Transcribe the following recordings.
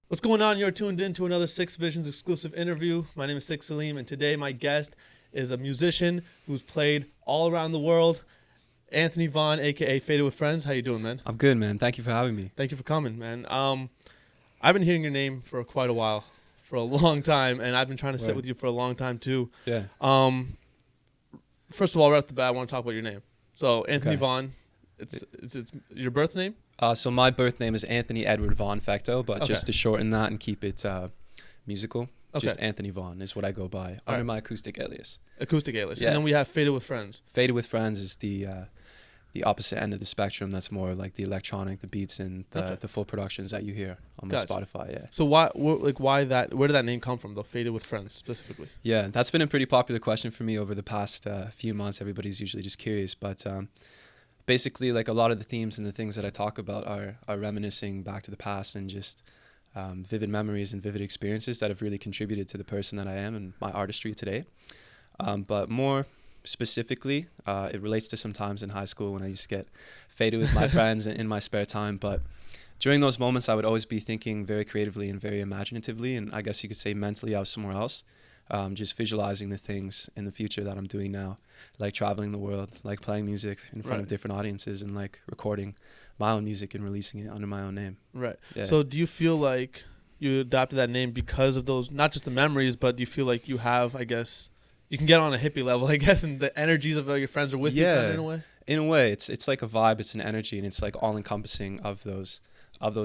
What's going on? You're tuned in to another Six Visions exclusive interview. My name is Sik Saleem, and today my guest is a musician who's played all around the world, Anthony Vaughn, aka Faded with Friends. How you doing, man? I'm good, man. Thank you for having me. Thank you for coming, man. I've been hearing your name for quite a while, for a long time, and I've been trying to sit Right. with you for a long time too. Yeah. First of all, right off the bat, I want to talk about your name. So Anthony Okay. Vaughn, it's your birth name. So my birth name is Anthony Edward Vaughn Facto, but Okay. just to shorten that and keep it musical, Okay. just Anthony Vaughn is what I go by under my acoustic alias. Acoustic alias, Yeah. and then we have Faded with Friends. Faded with Friends is the opposite end of the spectrum. That's more like the electronic, the beats, and the full productions that you hear on my Gotcha. Spotify. Yeah. So why that? Where did that name come from, though? Faded with Friends specifically. Yeah, that's been a pretty popular question for me over the past few months. Everybody's usually just curious, but basically, like a lot of the themes and the things that I talk about are reminiscing back to the past and just vivid memories and vivid experiences that have really contributed to the person that I am and my artistry today. But more specifically, it relates to some times in high school when I used to get faded with my friends in my spare time. But during those moments, I would always be thinking very creatively and very imaginatively, and I guess you could say mentally I was somewhere else. Just visualizing the things in the future that I'm doing now, like traveling the world, like playing music in front of different audiences, and like recording my own music and releasing it under my own name. Right. Yeah. So do you feel like you adopted that name because of those, not just the memories, but do you feel like you have, I guess, you can get on a hippie level, I guess, and the energies of your friends are with you kind of in a way? In a way, it's like a vibe, it's an energy, and it's like all encompassing of those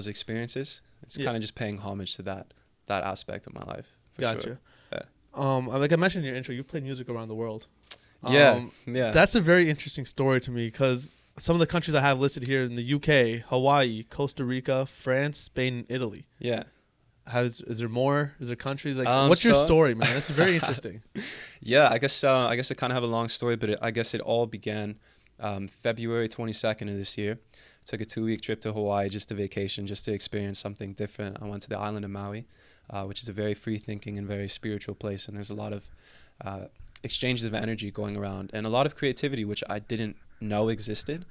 experiences. It's kind of just paying homage to that aspect of my life. For Gotcha. Sure. Yeah. Like I mentioned in your intro, you've played music around the world. Yeah. That's a very interesting story to me because some of the countries I have listed here in the UK, Hawaii, Costa Rica, France, Spain, and Italy. Yeah. Is there more? Is there countries? Like, what's so your story, man? That's very interesting. Yeah, I guess I kind of have a long story, but I guess it all began February 22nd of this year. I took a 2-week trip to Hawaii, just a vacation, just to experience something different. I went to the island of Maui, which is a very free-thinking and very spiritual place, and there's a lot of exchanges of energy going around and a lot of creativity, which I didn't know existed.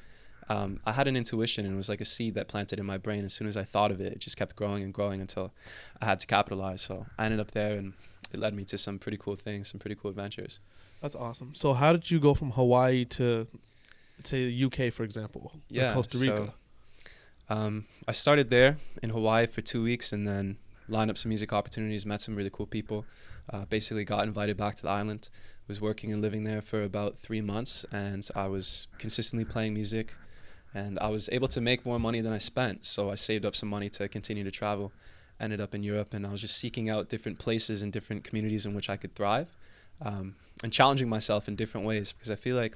I had an intuition, and it was like a seed that planted in my brain. As soon as I thought of it, it just kept growing and growing until I had to capitalize. So I ended up there, and it led me to some pretty cool things, some pretty cool adventures. That's awesome. So how did you go from Hawaii to, say, the UK, for example, or Costa Rica? So, I started there in Hawaii for 2 weeks and then lined up some music opportunities, met some really cool people, basically got invited back to the island, was working and living there for about 3 months, and I was consistently playing music, and I was able to make more money than I spent, so I saved up some money to continue to travel. Ended up in Europe, and I was just seeking out different places and different communities in which I could thrive, and challenging myself in different ways, because I feel like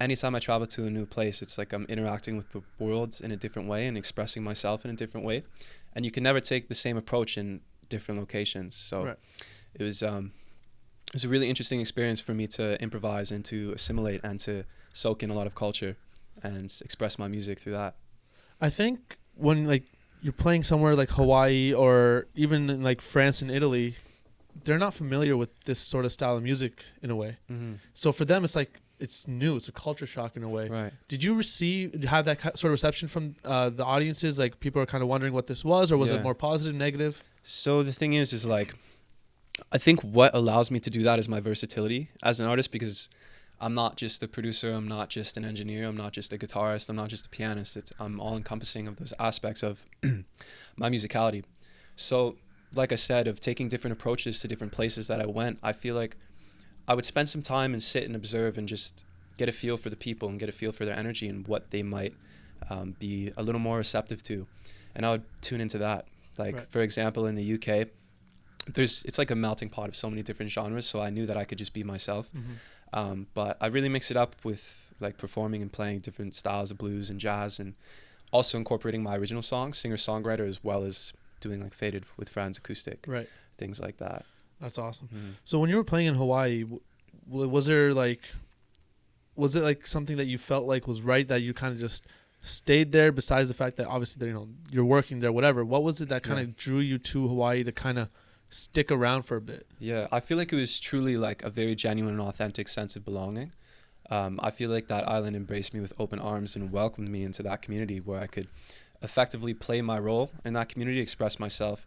anytime I travel to a new place, it's like I'm interacting with the world in a different way and expressing myself in a different way, and you can never take the same approach in different locations. So it was a really interesting experience for me to improvise and to assimilate and to soak in a lot of culture and express my music through that. I think when like you're playing somewhere like Hawaii or even in like France and Italy, they're not familiar with this sort of style of music in a way. Mm-hmm. So for them, it's like it's new. It's a culture shock in a way. Right. Did you have that sort of reception from the audiences? Like people are kind of wondering what this was, or was it more positive, negative? So the thing is like, I think what allows me to do that is my versatility as an artist, because I'm not just a producer, I'm not just an engineer, I'm not just a guitarist, I'm not just a pianist. I'm all encompassing of those aspects of my musicality. So like I said, of taking different approaches to different places that I went, I feel like I would spend some time and sit and observe and just get a feel for the people and get a feel for their energy and what they might be a little more receptive to. And I would tune into that. Like, for example, in the UK, it's like a melting pot of so many different genres, so I knew that I could just be myself. Mm-hmm. But I really mix it up with like performing and playing different styles of blues and jazz, and also incorporating my original songs, singer-songwriter, as well as doing like Faded with Friends acoustic, things like that. That's awesome. Mm-hmm. So when you were playing in Hawaii, was it like something that you felt like was right, that you kind of just stayed there, besides the fact that obviously you're working there, whatever? What was it that kind of drew you to Hawaii to kind of stick around for a bit? Yeah, I feel like it was truly like a very genuine and authentic sense of belonging. I feel like that island embraced me with open arms and welcomed me into that community where I could effectively play my role in that community, express myself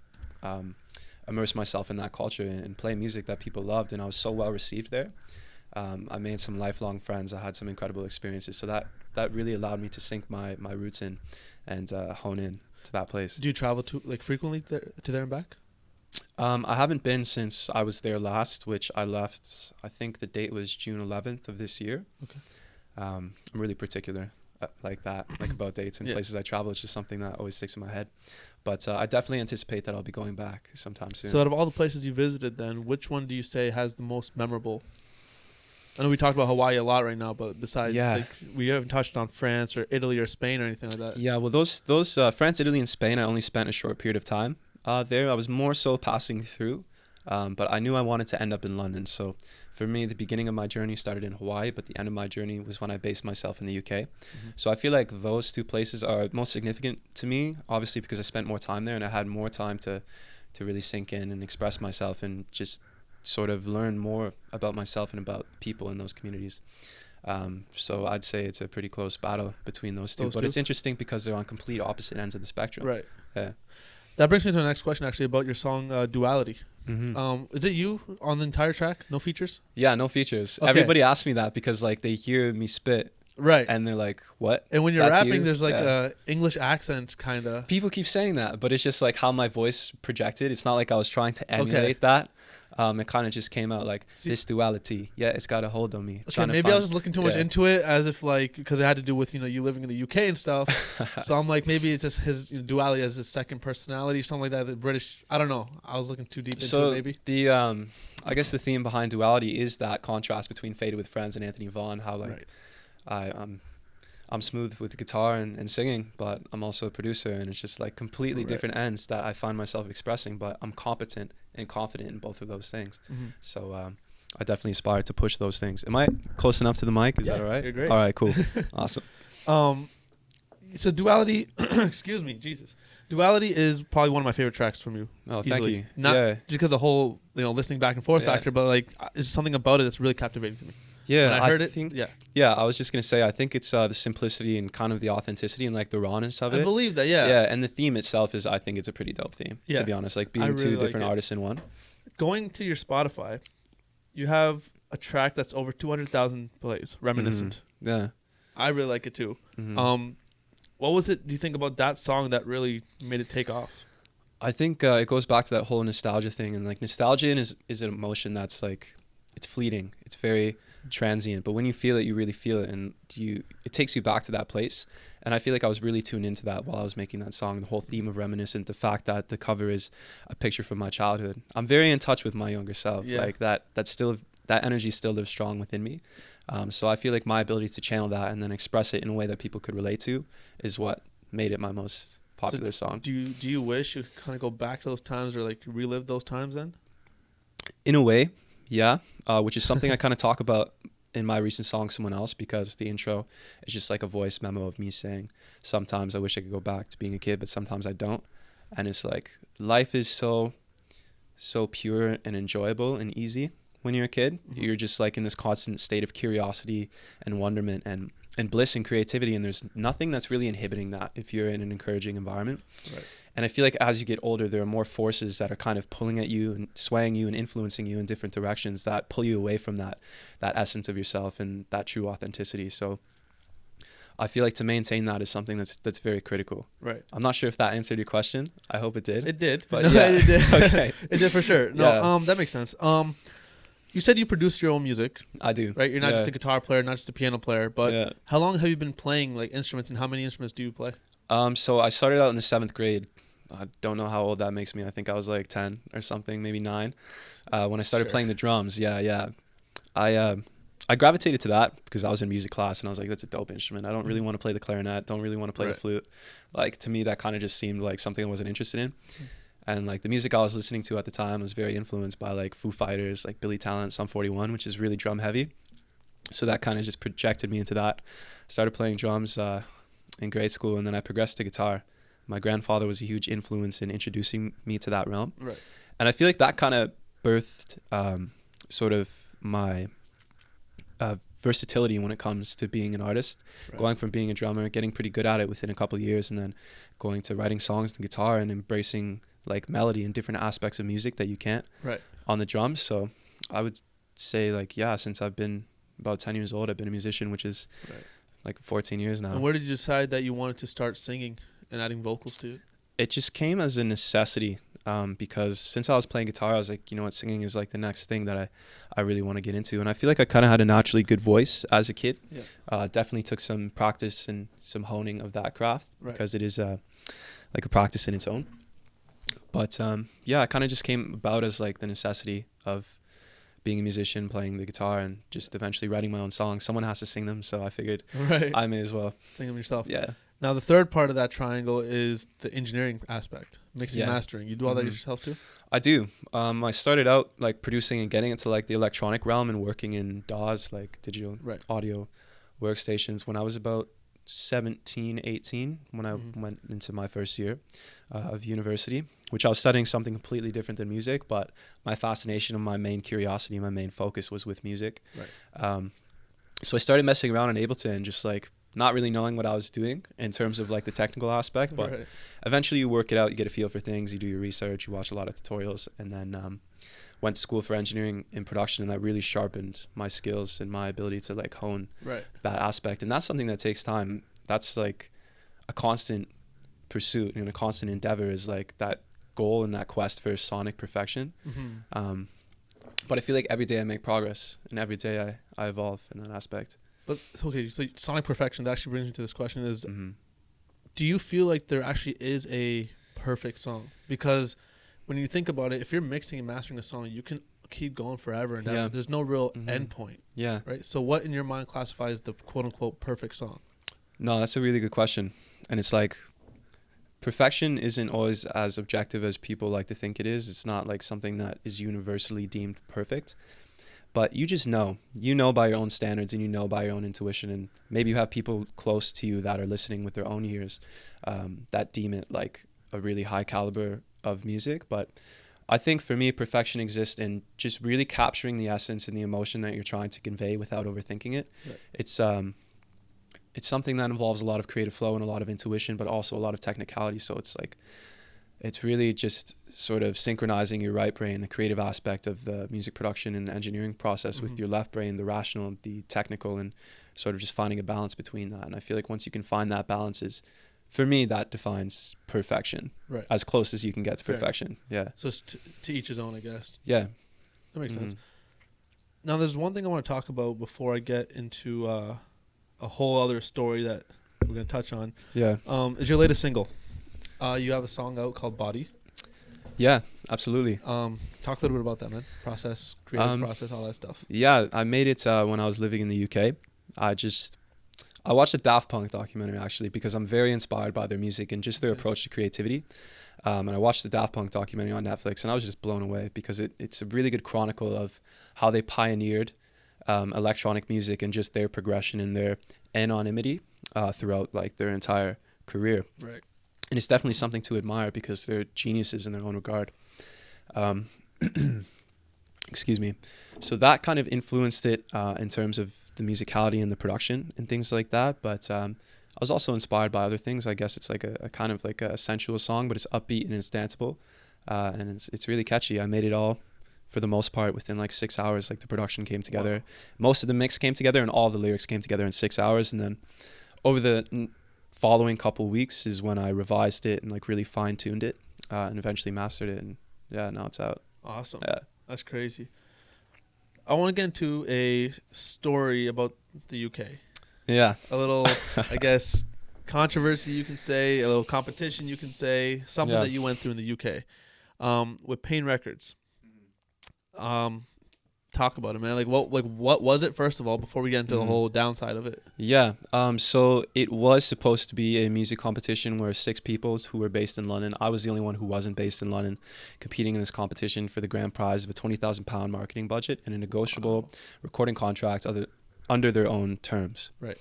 immerse myself in that culture and play music that people loved. And I was so well received there. I made some lifelong friends. I had some incredible experiences. So that really allowed me to sink my roots in and hone in to that place. Do you travel frequently there and back? I haven't been since I was there last, which I left, I think the date was June 11th of this year. Okay. I'm really particular like about dates and places I travel. It's just something that always sticks in my head. But I definitely anticipate that I'll be going back sometime soon. So out of all the places you visited then, which one do you say has the most memorable? I know we talked about Hawaii a lot right now, but besides, we haven't touched on France or Italy or Spain or anything like that. Yeah, well, those France, Italy, and Spain, I only spent a short period of time there. I was more so passing through, but I knew I wanted to end up in London. So for me, the beginning of my journey started in Hawaii, but the end of my journey was when I based myself in the UK. Mm-hmm. So I feel like those two places are most significant to me, obviously because I spent more time there and I had more time to really sink in and express myself and just sort of learn more about myself and about people in those communities. So I'd say it's a pretty close battle between those two. But it's interesting because they're on complete opposite ends of the spectrum. Right. Yeah. That brings me to the next question, actually, about your song Duality. Mm-hmm. Is it you on the entire track? No features? Yeah, no features. Okay. Everybody asks me that because like they hear me spit. Right. And they're like, what? And when you're rapping, there's like a English accent kind of. People keep saying that, but it's just like how my voice projected. It's not like I was trying to emulate that. It kind of just came out like this duality. Yeah, it's got a hold on me. Okay, maybe I was just looking too much into it as if like, because it had to do with, you living in the UK and stuff. So I'm like, maybe it's just his duality as his second personality or something like that. The British, I don't know. I was looking too deep into it maybe. The, I guess the theme behind duality is that contrast between Faded with Friends and Anthony Vaughan. How like, I'm smooth with the guitar and singing, but I'm also a producer, and it's just like completely different ends that I find myself expressing, but I'm competent and confident in both of those things. Mm-hmm. So I definitely aspire to push those things. Am I close enough to the mic? Is that all right? You're great. All right, cool. Awesome. So Duality, excuse me, Jesus. Duality is probably one of my favorite tracks from you. Oh, easily. Thank you. Not just because the whole, listening back and forth factor, but like there's something about it that's really captivating to me. Yeah, when I heard it. Yeah, I was just gonna say I think it's the simplicity and kind of the authenticity and like the rawness of it. I believe that, yeah. Yeah, and the theme itself is, I think it's a pretty dope theme. To be honest, like being really two different artists in one. Going to your Spotify, you have a track that's over 200,000 plays, Reminiscent. Mm-hmm. Yeah, I really like it too. Mm-hmm. What was it? Do you think about that song that really made it take off? I think it goes back to that whole nostalgia thing, and like nostalgia is an emotion that's like it's fleeting. It's very transient, but when you feel it, you really feel it, and it takes you back to that place. And I feel like I was really tuned into that while I was making that song. The whole theme of Reminiscent, the fact that the cover is a picture from my childhood. I'm very in touch with my younger self. Like that energy still lives strong within me. So I feel like my ability to channel that and then express it in a way that people could relate to is what made it my most popular song. Do you wish you could kind of go back to those times or like relive those times then? In a way, yeah. Which is something I kind of talk about in my recent song, Someone Else, because the intro is just like a voice memo of me saying, sometimes I wish I could go back to being a kid, but sometimes I don't. And it's like, life is so pure and enjoyable and easy when you're a kid. Mm-hmm. You're just like in this constant state of curiosity and wonderment and bliss and creativity. And there's nothing that's really inhibiting that if you're in an encouraging environment. Right. And I feel like as you get older, there are more forces that are kind of pulling at you and swaying you and influencing you in different directions that pull you away from that essence of yourself and that true authenticity. So I feel like to maintain that is something that's very critical. Right. I'm not sure if that answered your question. I hope it did. It did. But no, yeah. It did. Okay. It did for sure. No, that makes sense. You said you produce your own music. I do. Right? You're not just a guitar player, not just a piano player, but how long have you been playing like instruments, and how many instruments do you play? So I started out in the 7th grade. I don't know how old that makes me. I think I was like 10 or something, maybe 9, when I started playing the drums. Yeah. I gravitated to that because I was in music class and I was like, that's a dope instrument. I don't really want to play the clarinet. Don't really want to play the flute. Like to me, that kind of just seemed like something I wasn't interested in. And like the music I was listening to at the time was very influenced by like Foo Fighters, like Billy Talent, Sum 41, which is really drum heavy. So that kind of just projected me into that. Started playing drums in grade school, and then I progressed to guitar. My grandfather was a huge influence in introducing me to that realm. Right. And I feel like that kind of birthed sort of my versatility when it comes to being an artist. Right. Going from being a drummer, getting pretty good at it within a couple of years, and then going to writing songs and guitar and embracing like melody and different aspects of music that you can't Right. on the drums. So I would say like, yeah, since I've been about 10 years old, I've been a musician, which is Right. like 14 years now. And where did you decide that you wanted to start singing and adding vocals to it? It just came as a necessity, because since I was playing guitar, I was like, you know what, singing is like the next thing that I really want to get into. And I feel like I kind of had a naturally good voice as a kid. Yeah. Definitely took some practice and some honing of that craft, Right. because it is like a practice in its own. But yeah, it kind of just came about as like the necessity of being a musician, playing the guitar, and just eventually writing my own songs. Someone has to sing them, so I figured Right. I may as well. Sing them yourself. Yeah. Now, the third part of that triangle is the engineering aspect, mixing, Yeah. mastering. You do all that Mhm. yourself too? I do. I started out like producing and getting into like the electronic realm and working in DAWs, like digital Right. audio workstations, when I was about 17, 18, when I Mhm. went into my first year of university, which I was studying something completely different than music, but my fascination and my main curiosity, my main focus was with music. Right. So I started messing around in Ableton and just like not really knowing what I was doing in terms of like the technical aspect, but Right. eventually you work it out, you get a feel for things, you do your research, you watch a lot of tutorials, and then went to school for engineering in production, and that really sharpened my skills and my ability to like hone Right. that aspect. And that's something that takes time. That's like a constant pursuit and a constant endeavor, is like that goal and that quest for sonic perfection. Mm-hmm. But I feel like every day I make progress, and every day I evolve in that aspect. But okay, so sonic perfection, that actually brings me to this question: is Mm-hmm. do you feel like there actually is a perfect song? Because when you think about it, if you're mixing and mastering a song, you can keep going forever and ever. Yeah. There's no real Mhm. end point, Yeah. right? So what in your mind classifies the quote unquote perfect song? No, that's a really good question. And it's like, perfection isn't always as objective as people like to think it is. It's not like something that is universally deemed perfect. But you just know. You know by your own standards, and you know by your own intuition. And maybe you have people close to you that are listening with their own ears that deem it like a really high caliber of music. But I think for me, perfection exists in just really capturing the essence and the emotion that you're trying to convey without overthinking it. Right. It's something that involves a lot of creative flow and a lot of intuition, but also a lot of technicality. So it's like, it's really just sort of synchronizing your right brain, the creative aspect of the music production and engineering process, with Mhm. your left brain, the rational, the technical, and sort of just finding a balance between that. And I feel like once you can find that balance, is, for me, that defines perfection, Right. as close as you can get to Fair. perfection. Yeah. So it's to each his own, I guess. Yeah. That makes sense. Mhm. Now, there's one thing I want to talk about before I get into a whole other story that we're going to touch on. Yeah. Is your latest single. You have a song out called Body. Yeah, absolutely. Talk a little bit about that, man. Process, creative process, all that stuff. Yeah, I made it when I was living in the UK. I watched a Daft Punk documentary, actually, because I'm very inspired by their music and just their Okay. approach to creativity. And I watched the Daft Punk documentary on Netflix, and I was just blown away, because it's a really good chronicle of how they pioneered electronic music and just their progression and their anonymity throughout like their entire career. Right. And it's definitely something to admire, because they're geniuses in their own regard. Excuse me. So that kind of influenced it in terms of the musicality and the production and things like that. But I was also inspired by other things. I guess it's like a kind of like a sensual song, but it's upbeat and it's danceable. And it's really catchy. I made it all, for the most part, within like 6 hours. Like the production came together. Wow. Most of the mix came together, and all the lyrics came together in 6 hours. And then over the following couple weeks is when I revised it and like really fine-tuned it and eventually mastered it. And yeah, now it's out. Awesome. Yeah. That's crazy. I want to get into a story about the UK. Yeah. A little, I guess, controversy, you can say, a little competition, you can say, something Yeah. that you went through in the UK with Payne Records. Talk about it, man. Like what was it, first of all, before we get into the whole downside of it? Yeah. So it was supposed to be a music competition where 6 people who were based in London. I was the only one who wasn't based in London, competing in this competition for the grand prize of a £20,000 marketing budget and a negotiable recording contract under their own terms. Right.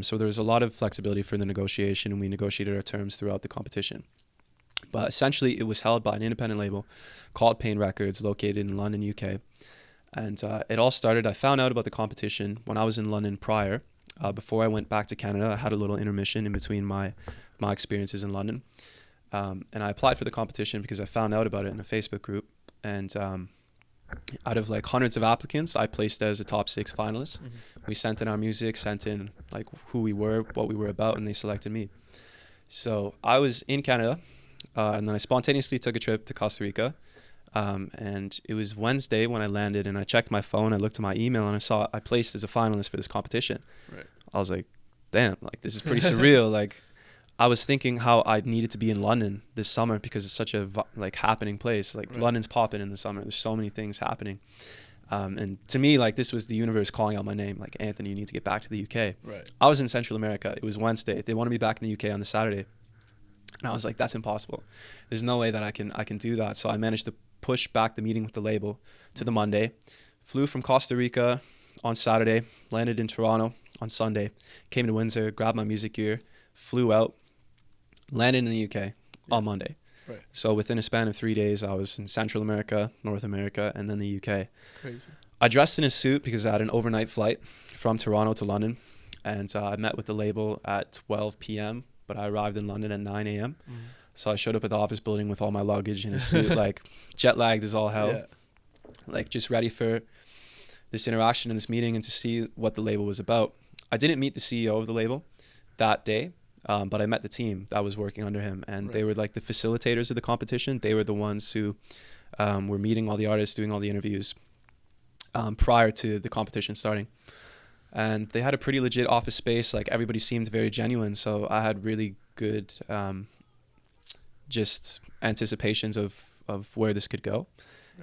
So there was a lot of flexibility for the negotiation, and we negotiated our terms throughout the competition. But essentially, it was held by an independent label called Payne Records, located in London, UK. And it all started, I found out about the competition when I was in London prior. Before I went back to Canada, I had a little intermission in between my experiences in London. And I applied for the competition because I found out about it in a Facebook group. And out of like hundreds of applicants, I placed as a top 6 finalist. We sent in our music, sent in like who we were, what we were about, and they selected me. So I was in Canada, and then I spontaneously took a trip to Costa Rica. And it was Wednesday when I landed, and I checked my phone, I looked at my email, and I saw I placed as a finalist for this competition. Right. I was like, damn, like this is pretty surreal. Like I was thinking how I needed to be in London this summer because it's such a like happening place. Like right. London's popping in the summer. There's so many things happening. And to me, like this was the universe calling out my name. Like, Anthony, you need to get back to the UK. Right. I was in Central America. It was Wednesday. They wanted me back in the UK on the Saturday. And I was like, that's impossible. There's no way that I can do that. So I managed to push back the meeting with the label to the Monday. Flew from Costa Rica on Saturday. Landed in Toronto on Sunday. Came to Windsor, grabbed my music gear, flew out. Landed in the UK on Monday. Right. So within a span of 3 days, I was in Central America, North America, and then the UK. Crazy. I dressed in a suit because I had an overnight flight from Toronto to London. And I met with the label at 12 p.m., but I arrived in London at 9 a.m. So I showed up at the office building with all my luggage in a suit, like jet lagged as all hell. Yeah. Like just ready for this interaction and this meeting and to see what the label was about. I didn't meet the CEO of the label that day. But I met the team that was working under him, and they were like the facilitators of the competition. They were the ones who were meeting all the artists, doing all the interviews prior to the competition starting. And they had a pretty legit office space. Like everybody seemed very genuine. So I had really good just anticipations of where this could go.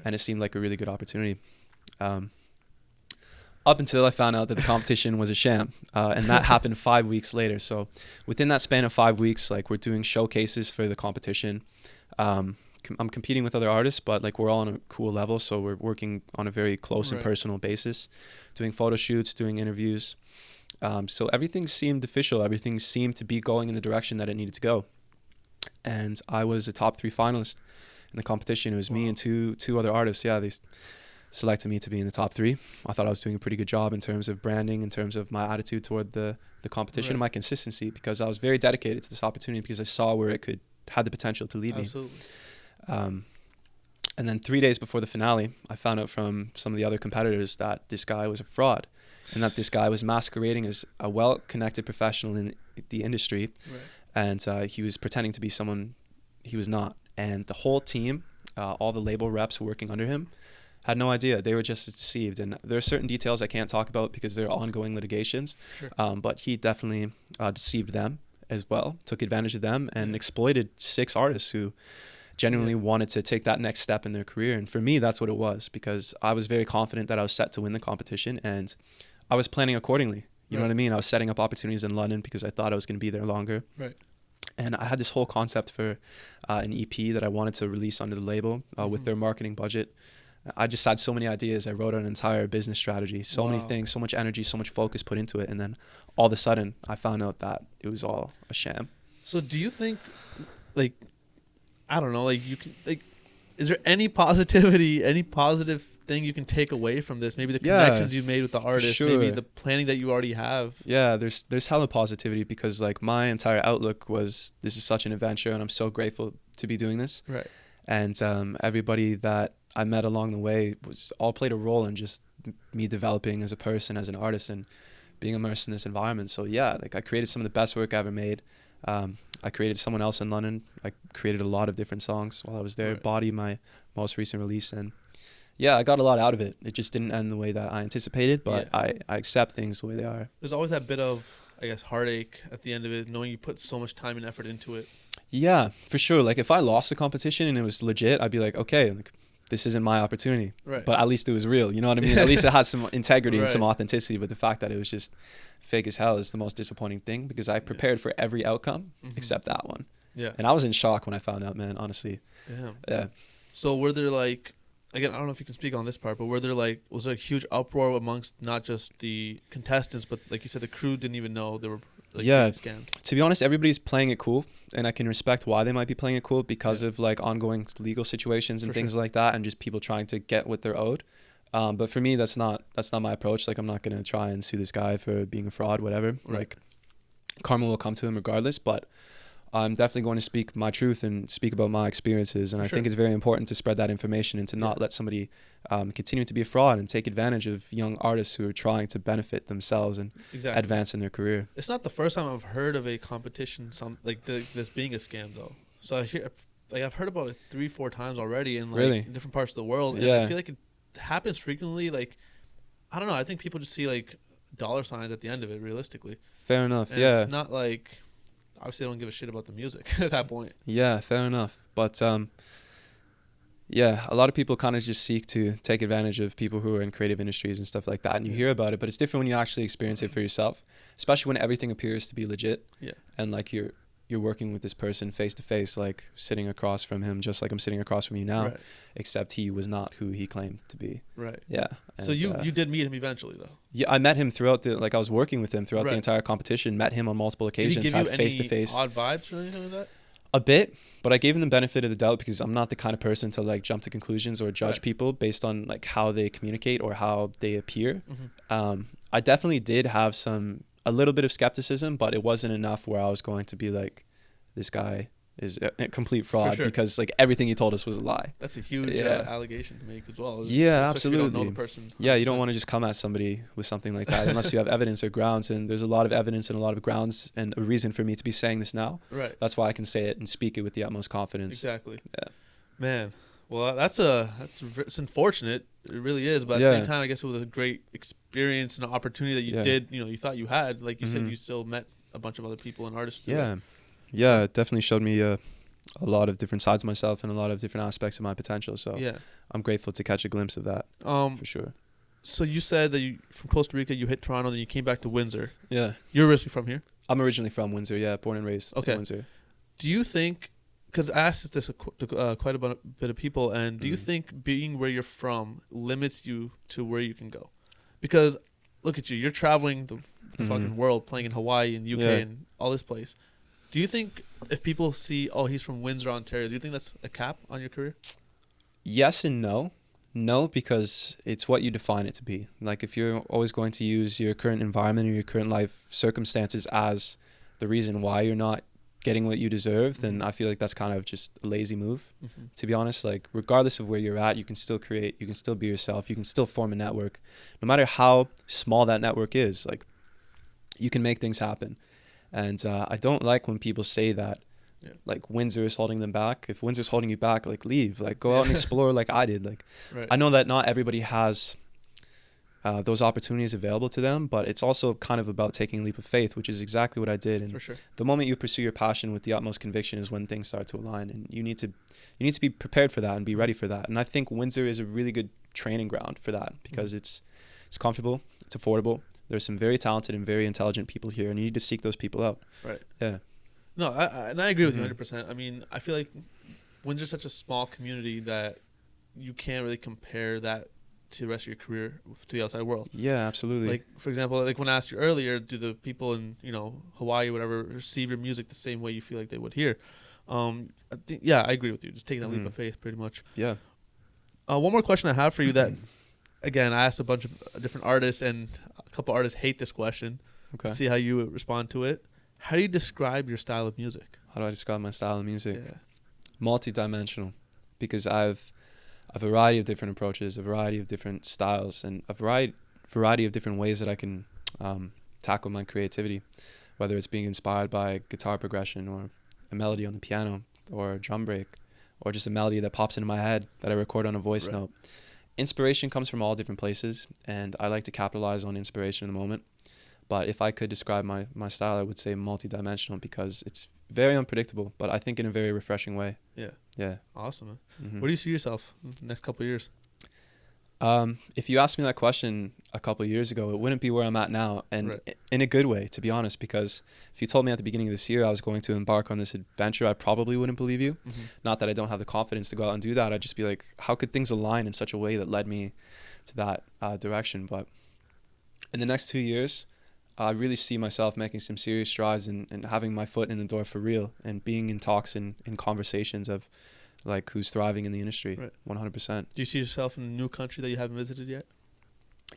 And it seemed like a really good opportunity. Up until I found out that the competition was a sham. And that happened 5 weeks later. So within that span of 5 weeks, like we're doing showcases for the competition. I'm competing with other artists, but like we're all on a cool level. So we're working on a very close and personal basis, doing photo shoots, doing interviews. So everything seemed official. Everything seemed to be going in the direction that it needed to go. And I was a top 3 finalist in the competition. It was me and two other artists. Yeah, they selected me to be in the top 3. I thought I was doing a pretty good job in terms of branding, in terms of my attitude toward the competition and my consistency, because I was very dedicated to this opportunity because I saw where it had the potential to lead me. And then 3 days before the finale, I found out from some of the other competitors that this guy was a fraud and that this guy was masquerading as a well-connected professional in the industry. And he was pretending to be someone he was not. And the whole team, all the label reps working under him, had no idea. They were just deceived. And there are certain details I can't talk about because they're ongoing litigations. But he definitely deceived them as well, took advantage of them, and exploited 6 artists who genuinely wanted to take that next step in their career. And for me, that's what it was, because I was very confident that I was set to win the competition, and I was planning accordingly. You know what I mean? I was setting up opportunities in London because I thought I was going to be there longer. And I had this whole concept for an EP that I wanted to release under the label with their marketing budget. I just had so many ideas. I wrote an entire business strategy, so many things, so much energy, so much focus put into it. And then all of a sudden I found out that it was all a sham. So do you think, like, I don't know, like you can, like, is there any positivity, any positive thing you can take away from this? Maybe the connections you made with the artist, maybe the planning that you already have. Yeah, there's hella positivity, because like my entire outlook was, this is such an adventure and I'm so grateful to be doing this. And everybody that I met along the way all played a role in just me developing as a person, as an artist, and being immersed in this environment. So yeah, like I created some of the best work I ever made. I created Someone Else in London. I created a lot of different songs while I was there. Body, my most recent release, and yeah, I got a lot out of it. It just didn't end the way that I anticipated, but I accept things the way they are. There's always that bit of, I guess, heartache at the end of it, knowing you put so much time and effort into it. Yeah, for sure. Like if I lost the competition and it was legit, I'd be like, okay, like, this isn't my opportunity. But at least it was real. You know what I mean? At least it had some integrity and some authenticity. But the fact that it was just fake as hell is the most disappointing thing, because I prepared for every outcome except that one. And I was in shock when I found out, man, honestly. Yeah. So were there like, again, I don't know if you can speak on this part, but was there a huge uproar amongst not just the contestants, but like you said, the crew didn't even know they were like scammed? To be honest, everybody's playing it cool, and I can respect why they might be playing it cool because of like ongoing legal situations and things like that, and just people trying to get what they're owed. But for me, that's not my approach. Like I'm not gonna try and sue this guy for being a fraud, whatever. Like karma will come to him regardless. But I'm definitely going to speak my truth and speak about my experiences. And I think it's very important to spread that information and to not let somebody continue to be a fraud and take advantage of young artists who are trying to benefit themselves and advance in their career. It's not the first time I've heard of a competition this being a scam though. So I've heard about it 3-4 times already in in different parts of the world. And I feel like it happens frequently. Like, I don't know. I think people just see like dollar signs at the end of it, realistically. Fair enough. And it's not like, obviously, I don't give a shit about the music at that point. Yeah, fair enough. But a lot of people kind of just seek to take advantage of people who are in creative industries and stuff like that. And you hear about it, but it's different when you actually experience it for yourself, especially when everything appears to be legit. Yeah. And like you're working with this person face to face, like sitting across from him, just like I'm sitting across from you now, except he was not who he claimed to be. Right. Yeah. And, so you did meet him eventually, though. Yeah, I met him throughout I was working with him throughout the entire competition. Met him on multiple occasions. Did he give you face to face. Odd vibes or anything like that? A bit, but I gave him the benefit of the doubt because I'm not the kind of person to like jump to conclusions or judge people based on like how they communicate or how they appear. I definitely did have a little bit of skepticism, but it wasn't enough where I was going to be like, this guy is a complete fraud because like everything he told us was a lie. That's a huge allegation to make as well. Yeah, absolutely. You don't know the person. 100%. Yeah, you don't want to just come at somebody with something like that unless you have evidence or grounds. And there's a lot of evidence and a lot of grounds and a reason for me to be saying this now. Right. That's why I can say it and speak it with the utmost confidence. Exactly. Yeah. Man, well, it's unfortunate. It really is. But at the same time, I guess it was a great experience and an opportunity that you did. You thought you had. Like you said, you still met a bunch of other people and artists. Yeah. Yeah, it definitely showed me a lot of different sides of myself and a lot of different aspects of my potential. So I'm grateful to catch a glimpse of that for sure. So you said that you from Costa Rica, you hit Toronto, then you came back to Windsor. Yeah. You're originally from here? I'm originally from Windsor, yeah, born and raised in Windsor. Do you think, because I asked this to quite a bit of people, and do you think being where you're from limits you to where you can go? Because look at you, you're traveling the fucking world, playing in Hawaii and UK and all this place. Do you think if people see, oh, he's from Windsor, Ontario, do you think that's a cap on your career? Yes and no. No, because it's what you define it to be. Like if you're always going to use your current environment or your current life circumstances as the reason why you're not getting what you deserve, then I feel like that's kind of just a lazy move, to be honest. Like regardless of where you're at, you can still create, you can still be yourself, you can still form a network. No matter how small that network is, like you can make things happen. And I don't like when people say that, like Windsor is holding them back. If Windsor's holding you back, like leave, like go out and explore like I did. Like I know that not everybody has those opportunities available to them, but it's also kind of about taking a leap of faith, which is exactly what I did. And the moment you pursue your passion with the utmost conviction is when things start to align, and you need to be prepared for that and be ready for that. And I think Windsor is a really good training ground for that because it's comfortable, it's affordable. There's some very talented and very intelligent people here, and you need to seek those people out. Right. Yeah. No, I agree with you 100%. I mean, I feel like Windsor's such a small community that you can't really compare that to the rest of your career to the outside world. Yeah, absolutely. Like, for example, like when I asked you earlier, do the people in, Hawaii or whatever receive your music the same way you feel like they would here? I agree with you. Just taking that leap of faith pretty much. Yeah. One more question I have for you that, again, I asked a bunch of different artists, and a couple artists hate this question. Okay. Let's see how you respond to it. How do you describe your style of music? How do I describe my style of music? Yeah. Multi-dimensional, because I've a variety of different approaches, a variety of different styles, and a variety of different ways that I can tackle my creativity, whether it's being inspired by guitar progression or a melody on the piano or a drum break or just a melody that pops into my head that I record on a voice note. Inspiration comes from all different places, and I like to capitalize on inspiration in the moment. But if I could describe my style, I would say multi-dimensional because it's very unpredictable, but I think in a very refreshing way. Yeah. Yeah. Awesome, man. Where do you see yourself in the next couple of years? If you asked me that question a couple of years ago, it wouldn't be where I'm at now, and in a good way, to be honest, because if you told me at the beginning of this year I was going to embark on this adventure, I probably wouldn't believe you. Not that I don't have the confidence to go out and do that. I'd just be like, how could things align in such a way that led me to that direction? But in the next 2 years, I really see myself making some serious strides and having my foot in the door for real and being in talks and in conversations of like who's thriving in the industry. 100%. Do you see yourself in a new country that you haven't visited yet?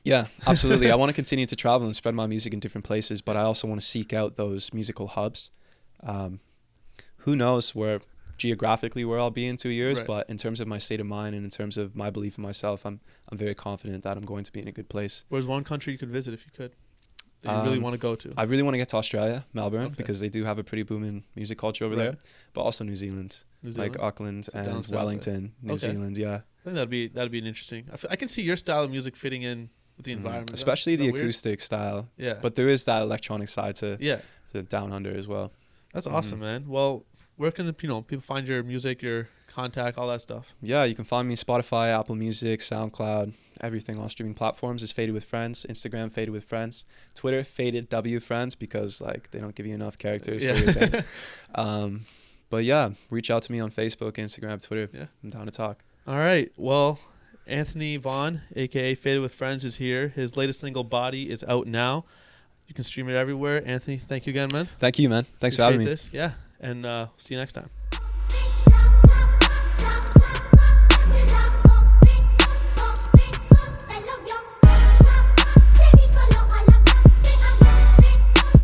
Yeah, absolutely. I want to continue to travel and spread my music in different places, but I also want to seek out those musical hubs who knows geographically where I'll be in 2 years, Right. but in terms of my state of mind and in terms of my belief in myself, I'm very confident that I'm going to be in a good place. Where's one country you could visit if you could, that you really want to go to? I really want to get to Australia, Melbourne, Okay. because they do have a pretty booming music culture over there, but also New Zealand, New Zealand? like Auckland So down and south Wellington, New Okay. Zealand, yeah. I think that'd be an interesting. I can see your style of music fitting in with the environment, Especially Is the that weird? acoustic style. Yeah, But there is that electronic side to yeah, Down Under as well. that's awesome, man. Well, where can people find your music, your contact, all that stuff? Yeah, you can find me on Spotify, Apple Music, SoundCloud, everything on streaming platforms is Faded with Friends. Instagram, Faded with Friends. Twitter, FadedwithFriends, because like they don't give you enough characters for your thing. But yeah, reach out to me on Facebook, Instagram, Twitter. Yeah. I'm down to talk. All right. Well, Anthony Vaughn, aka Faded with Friends, is here. His latest single, Body, is out now. You can stream it everywhere. Anthony, thank you again, man. Thank you, man. Thanks for having me. Appreciate this. Yeah. And see you next time.